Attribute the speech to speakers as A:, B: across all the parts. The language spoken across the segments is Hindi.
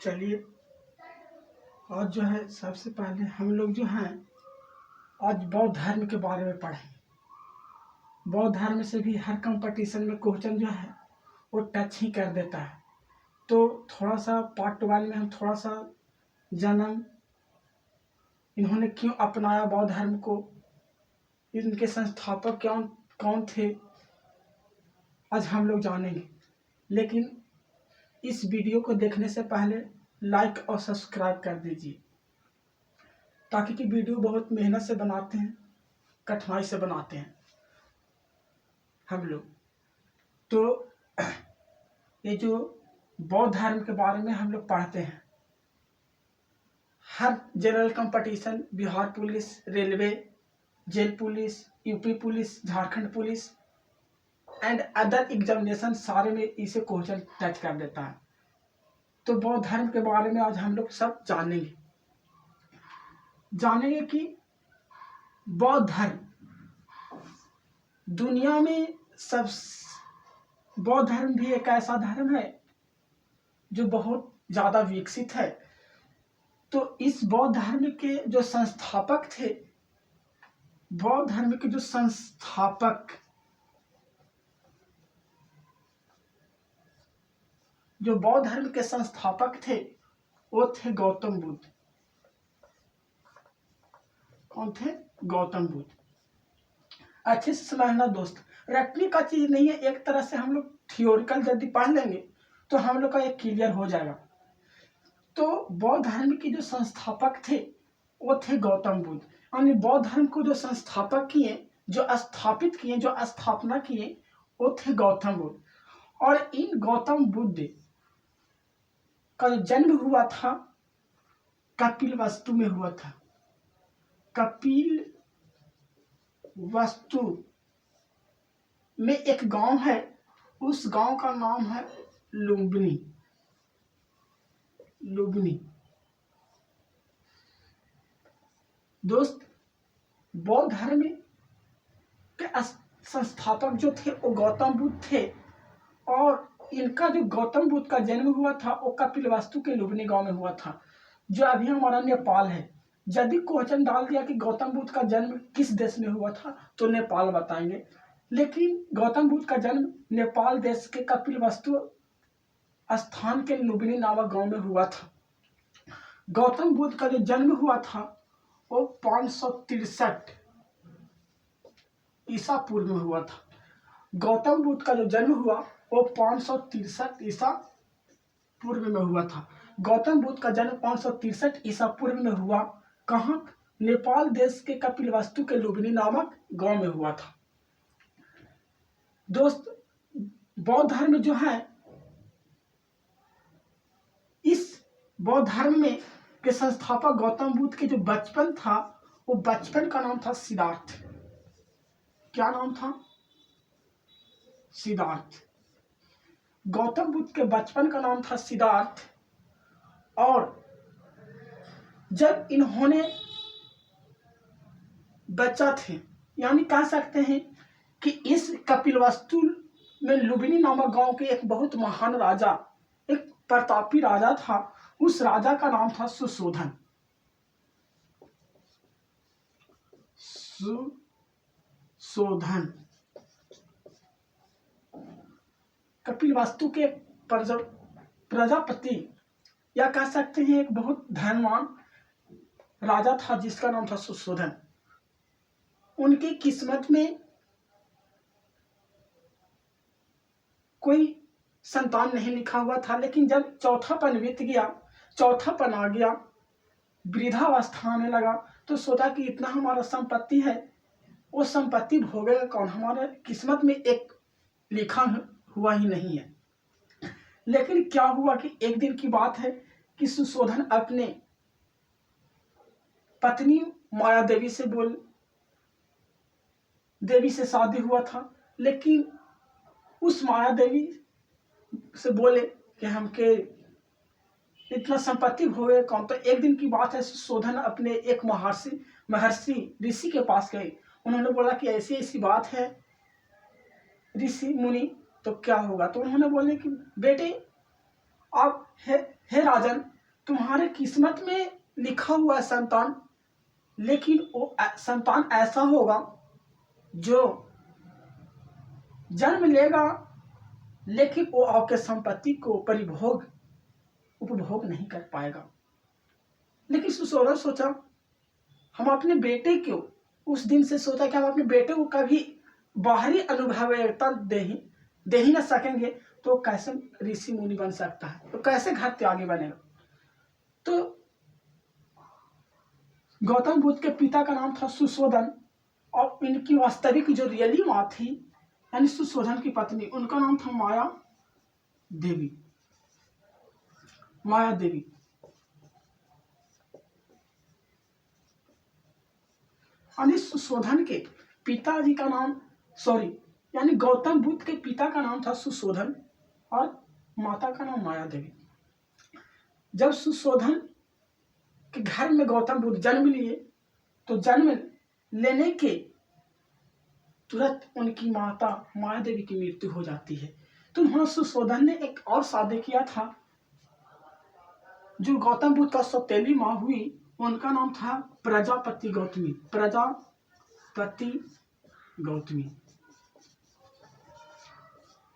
A: चलिए आज जो है सबसे पहले हम लोग जो हैं आज बौद्ध धर्म के बारे में पढ़ें। बौद्ध धर्म से भी हर कंपटीशन में क्वेश्चन जो है वो टच ही कर देता है। तो थोड़ा सा पार्ट 1 में हम थोड़ा सा जन्म, इन्होंने क्यों अपनाया बौद्ध धर्म को, इनके संस्थापक कौन थे, आज हम लोग जानेंगे। लेकिन इस वीडियो को देखने से पहले लाइक और सब्सक्राइब कर दीजिए, ताकि कि वीडियो बहुत मेहनत से बनाते हैं, कठिनाई से बनाते हैं हम लोग। तो ये जो बौद्ध धर्म के बारे में हम लोग पढ़ते हैं, हर general competition, Bihar police, railway, jail police, UP police, Jharkhand police and other examination सारे में इसे क्वेश्चन टच कर देता है। तो बौद्ध धर्म के बारे में आज हम लोग सब जानेंगे कि बौद्ध धर्म दुनिया में सब, बौद्ध धर्म भी एक ऐसा धर्म है जो बहुत ज़्यादा विकसित है। तो इस बौद्ध धर्म के जो संस्थापक थे, बौद्ध धर्म के जो बौद्ध धर्म के संस्थापक थे वो थे गौतम बुद्ध। कौन थे? गौतम बुद्ध। अच्छे से समझना दोस्त, रटने का चीज नहीं है। एक तरह से हम लोग थियोरिकल यदि पढ़ लेंगे तो हम लोग का ये क्लियर हो जाएगा। तो बौद्ध धर्म के जो संस्थापक थे वो थे गौतम बुद्ध। यानी बौद्ध धर्म को जो संस्थापक किए, जो स्थापित किए, जो स्थापना किए, वो थे गौतम बुद्ध। और इन गौतम बुद्ध का जो जन्म हुआ था कपिलवस्तु में हुआ था। कपिलवस्तु में एक गांव है, उस गांव का नाम है लुम्बिनी। दोस्त, बौद्ध धर्म के संस्थापक जो थे वो गौतम बुद्ध थे। और इनका जो गौतम बुद्ध का जन्म हुआ था वो कपिलवस्तु के लुम्बिनी गांव में हुआ था, जो अभी हमारा नेपाल है। यदि क्वेश्चन डाल दिया कि गौतम बुद्ध का जन्म किस देश में हुआ था तो नेपाल बताएंगे, लेकिन गौतम बुद्ध का जन्म नेपाल देश के कपिलवस्तु स्थान के लुम्बिनी नामक गांव में हुआ था। गौतम बुद्ध का जो जन्म हुआ था वो 563 ईसा पूर्व में हुआ था। गौतम बुद्ध का जो जन्म हुआ वो 563 ईसा पूर्व में हुआ था। गौतम बुद्ध का जन्म 563 ईसा पूर्व में हुआ। कहाँ? नेपाल देश के कपिलवस्तु के लुम्बिनी नामक गांव में हुआ था। दोस्त, बौद्ध धर्म जो है, इस बौद्ध धर्म में के संस्थापक गौतम बुद्ध के जो बचपन था, वो बचपन का नाम था सिद्धार्थ। क्या नाम था? सिद्धार्थ। गौतम बुद्ध के बचपन का नाम था सिद्धार्थ। और जब इन्होंने बच्चा थे, यानी कह सकते हैं कि इस कपिलवस्तु में लुम्बिनी नामक गांव के एक बहुत महान राजा, एक प्रतापी राजा था। उस राजा का नाम था सुशोधन। सुशोधन कपिलवस्तु के प्रजापति, या कह सकते हैं एक बहुत धनवान राजा था जिसका नाम था सुशोधन। उनकी किस्मत में कोई संतान नहीं लिखा हुआ था, लेकिन जब चौथापन बीत गया, चौथापन आ गया, वृद्धावस्था आने लगा, तो सोचा कि इतना हमारा संपत्ति है, वो संपत्ति भोगेगा कौन? हमारे किस्मत में एक लिखा हुआ ही नहीं है। लेकिन क्या हुआ कि एक दिन की बात है कि सुशोधन अपने पत्नी माया देवी से शादी हुआ था, लेकिन उस माया देवी से बोले कि हमके इतना संपत्ति भोगे कौन? तो एक दिन की बात है, सुशोधन अपने एक महर्षि ऋषि के पास गए। उन्होंने बोला कि ऐसी ऐसी बात है ऋषि मुनि, तो क्या होगा? तो उन्होंने बोले कि बेटे आप हे राजन, तुम्हारे किस्मत में लिखा हुआ है संतान, लेकिन वो संतान ऐसा होगा जो जन्म लेगा लेकिन वो आपके संपत्ति को उपभोग नहीं कर पाएगा। लेकिन सुशोधन सोचा, हम अपने बेटे को उस दिन से सोचा कि हम अपने बेटे को कभी बाहरी अनुभवता दे ही ना सकेंगे, तो कैसे ऋषि मुनि बन सकता है, तो कैसे घर त्यागी बनेगा। तो गौतम बुद्ध के पिता का नाम था सुशोधन, और इनकी वास्तविक जो रियली माँ थी यानी सुशोधन की पत्नी, उनका नाम था माया देवी। यानी सुशोधन के पिताजी का नाम यानी गौतम बुद्ध के पिता का नाम था सुशोधन और माता का नाम माया देवी। जब सुशोधन के घर में गौतम बुद्ध जन्म लिए, तो जन्म लेने के तुरंत उनकी माता माया देवी की मृत्यु हो जाती है। तो वहां सुशोधन ने एक और शादी किया था, जो गौतम बुद्ध का सौतेली माँ हुई, उनका नाम था प्रजापति गौतमी।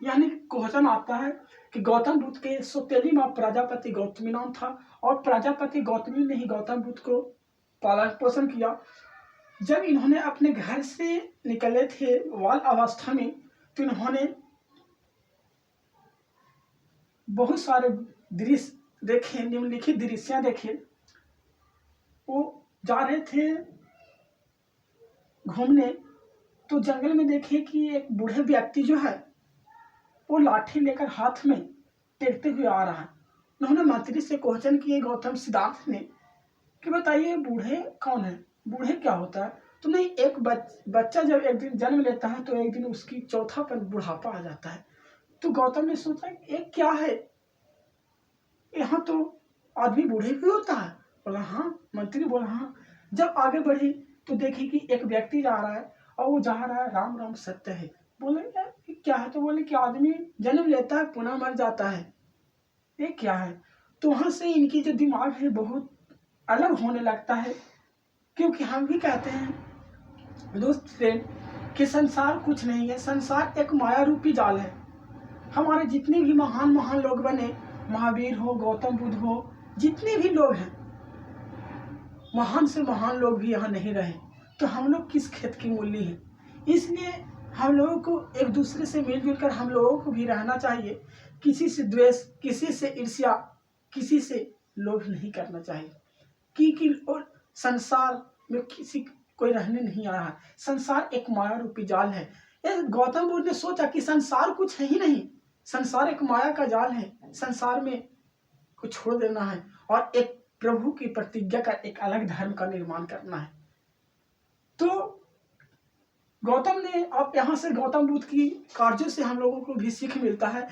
A: यानी क्वेश्चन आता है कि गौतम बुद्ध के सौतेली माँ प्रजापति गौतमी नाम था, और प्रजापति गौतमी ने ही गौतम बुद्ध को पालन पोषण किया। जब इन्होंने अपने घर से निकले थे बाल अवस्था में, तो इन्होंने बहुत सारे दृश्य देखे, निम्नलिखित दृश्य देखे। वो जा रहे थे घूमने, तो जंगल में देखे कि एक बूढ़े व्यक्ति जो है वो लाठी लेकर हाथ में टेकते हुए आ रहा है। उन्होंने मंत्री से क्वेश्चन किए गौतम सिद्धार्थ ने कि बताइए बूढ़े कौन है, बूढ़े क्या होता है। तो नहीं, एक बच्चा जब एक दिन जन्म लेता है तो एक दिन उसकी चौथापन बुढ़ापा आ जाता है। तो गौतम ने सोचा एक क्या है, यहाँ तो आदमी बूढ़े भी होता है। बोला हाँ। मंत्री बोला हाँ। जब आगे बढ़ी तो देखी कि एक व्यक्ति जा रहा है, और वो जा रहा है राम राम सत्य है। बोले यार क्या है, तो बोले कि आदमी जन्म लेता है पुनः मर जाता है, ये क्या है। तो वहां से इनकी जो दिमाग है बहुत अलग होने लगता है, क्योंकि हम भी कहते हैं दोस्त फ्रेंड कि संसार कुछ नहीं है, संसार एक माया रूपी जाल है। हमारे जितने भी महान महान लोग बने, महावीर हो, गौतम बुद्ध हो, जितने भी लोग हैं, महान से महान लोग भी यहाँ नहीं रहे, तो हम लोग किस खेत की मूली हैं। इसलिए हम लोगों को एक दूसरे से मिलजुल कर हम लोगों को भी रहना चाहिए। किसी से द्वेष, किसी से ईर्ष्या, किसी से लोभ नहीं करना चाहिए, क्योंकि और संसार में किसी कोई रहने नहीं आ रहा है। संसार एक माया रूपी जाल है। गौतम बुद्ध ने सोचा कि संसार कुछ है ही नहीं, संसार एक माया का जाल है, संसार में को छोड़ देना है और एक प्रभु की प्रतिज्ञा का एक अलग धर्म का निर्माण करना है। तो गौतम ने, अब यहाँ से गौतम बुद्ध की कार्यों से हम लोगों को भी सीख मिलता है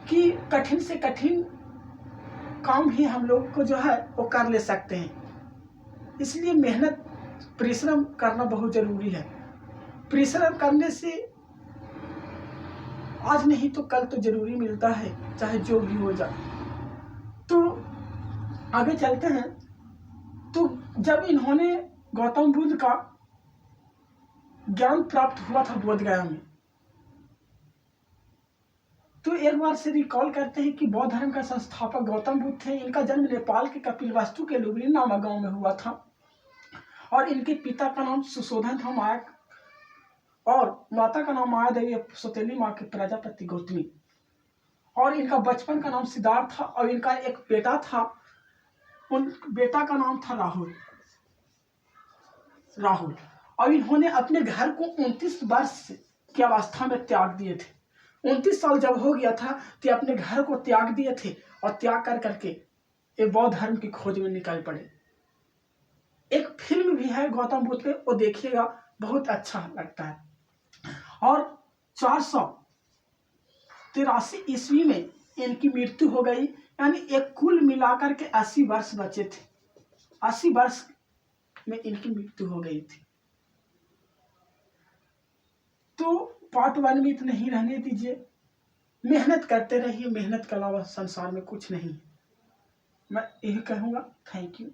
A: कि कठिन से कठिन काम भी हम लोग को जो है वो कर ले सकते हैं। इसलिए मेहनत, परिश्रम करना बहुत जरूरी है। परिश्रम करने से आज नहीं तो कल तो जरूरी मिलता है, चाहे जो भी हो जाए। तो आगे चलते हैं। तो जब इन्होंने गौतम बुद्ध का ज्ञान प्राप्त हुआ था बोध गया में, तो एक बार से रिकॉल करते हैं कि बौद्ध धर्म का संस्थापक गौतम बुद्ध थे। इनका जन्म नेपाल के कपिलवस्तु के लुबनी नामक गांव में हुआ था, और इनके पिता का नाम सुशोधन था, और माता का नाम माया देवी, सौतेली माँ के प्रजापति गौतमी। और इनका बचपन का नाम सिद्धार्थ था, और इनका एक बेटा था, उन बेटा का नाम था राहुल। और इन्होंने अपने घर को 29 वर्ष की अवस्था में त्याग दिए थे। 29 साल जब हो गया था तो अपने घर को त्याग दिए थे, और त्याग कर करके एक बौद्ध धर्म की खोज में निकल पड़े। एक फिल्म भी है गौतम बुद्ध पे, वो देखिएगा, बहुत अच्छा लगता है। और 483 ईस्वी में इनकी मृत्यु हो गई, यानी एक कुल मिलाकर के 80 वर्ष बचे थे। 80 वर्ष में इनकी मृत्यु हो गई थी। तो पार्ट 1 में इतना ही रहने दीजिए। मेहनत करते रहिए, मेहनत के अलावा संसार में कुछ नहीं। मैं यही कहूँगा। Thank you.